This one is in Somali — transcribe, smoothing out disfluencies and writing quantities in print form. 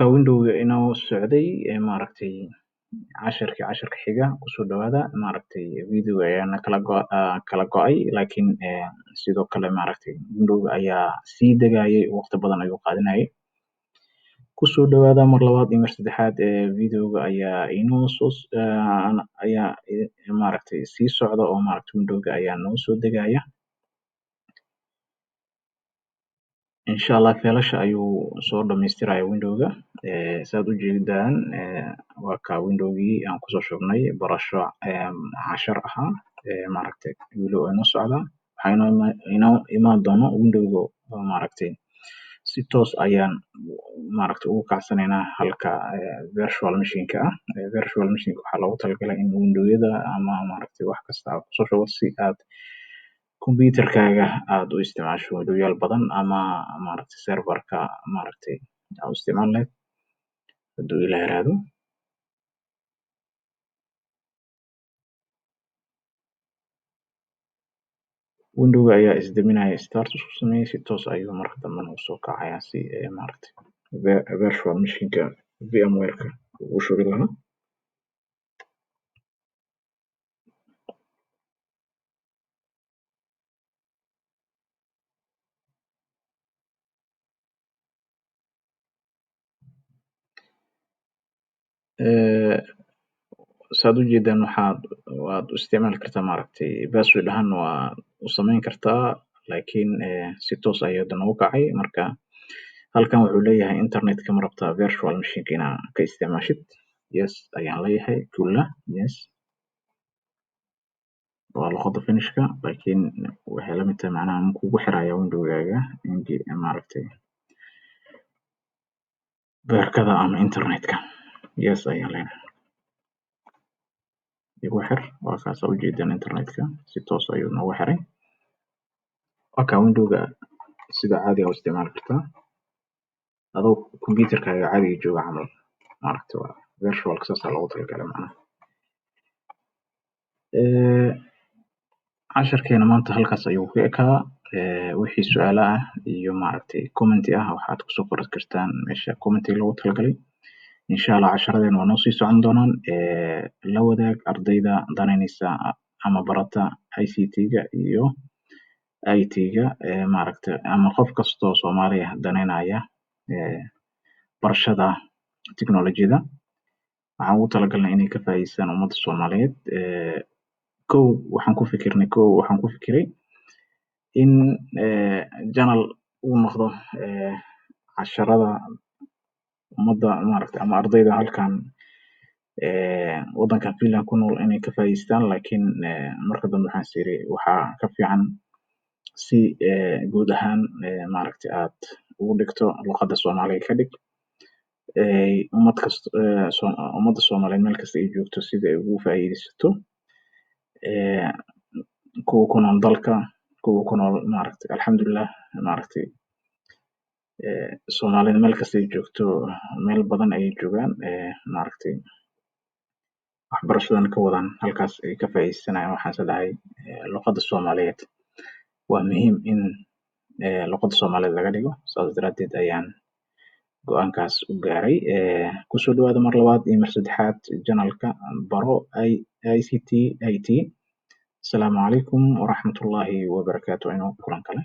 Window-ga inoo socday maaragtay casharka xiga kusoo dhawaada maaragtay video ayaana kala go'ay laakiin sidoo kale maaragtay window-ga ayaa sii degayay waqti badan ayuu qaadanayay kusoo dhawaada mar labaad iyo mar saddexaad video-ga ayaa inoo soo ayaa maaragtay sii socda oo maaragtay window-ga ayaa noo soo degaya insha Allah feelasha ayuu soo dhamaystiraya window-ga saad u jeedaan waa ka window-gii aan kusoo shubnay barasho cashar ahaa maaragtay wilo inoo socda waxaa inoo imaan doono window-ga maaragtay si toos ayaan maaragtay ugu kacsanaynaa halka virtual machine-ka virtual machine-ka waxaa loogu talagalay in window-yada ama maaragtay wax kasta aad kusoo shubo si aad computer-kaaga aad u isticmaasho window-yaal badan ama maaragtay server-ka maaragtay aad u isticmaali lahayd hadduu Ilaahay yiraahdo window-ga ayaa isdaminaya start isku sameeyay si toos ayuu marka dambena usoo kacayaa si maaragtay virtual machine-ka VMware-ka ugu shubi lahaa saad u jeedaan waad u isticmaali kartaa maaragtay password ahaan waa u samayn kartaa laakiin si toos ayuu hadda noogu kacay marka halkan wuxuu leeyahay internet-ka ma rabtaa virtual machine-ka inaad ka isticmaashid yes ayaan leeyahay kulla yes waa luqadda finishka laakiin waxay la mid tahay macnaha ma kugu xiraya window-gaaga maaragtay beerkada ama internet-ka yes ayaan leeyahay igu xir waa kaas u jeedaan internet-ka si toos ayuu noogu xiray marka window-ga sida caadiga u isticmaali kartaa adoo computer-kaaga caadiga jooga camal maaragtay waa virtual-ka saas loogu talagalay macnaha casharkeena maanta halkaas ayuu ku ekaa wixii su'aalo ah iyo maaragtay comment ah waxaad kusoo qori kartaan meesha comment loogu talagalay insha Allah casharadeen waa noo sii socon doonaan la wadaag ardayda danaynaysa ama barata ICT-ga iyo IT-ga maaragtay ama qof kastoo Soomaali ah danaynaya barashada tiknoolajiyada waxaan ugu talagalnay inay ka faa'iideystaan ummadda Soomaaliyeed waxaan ku fikiray in channel uu noqdo casharada ummadda maaragtay ama ardayda halkan waddankan Finland ku nool inay ka faa'iideystaan laakiin marka dambe waxaan is iri waxaa ka fiican si guud ahaan maaragtay aad ugu dhigto luqadda Soomaaliga ka dhig ummadda Soomaaliyeed meel kasta ay joogto sida ay ugu faa'iideysato kuwa ku nool dalka kuwa ku nool maaragtay alxamdulillah maaragtay Soomaalida meel kasta ay joogto meel badan ayay joogaan maaragtay waxbarashadan ka wadaan halkaas ay ka faa'iideysanayaan waxaan isleeyahay luqadda Soomaaliyeed waa muhiim in luqadda Soomaaliyeed laga dhigo saas daraadeed ayaan go'aankaas u gaaray kusoo dhawaada mar labaad iyo mar saddexaad channel-ka baro ICT IT Asalaamu calaykum waraxmatullaahi wabarakaatuh inoo kulan kale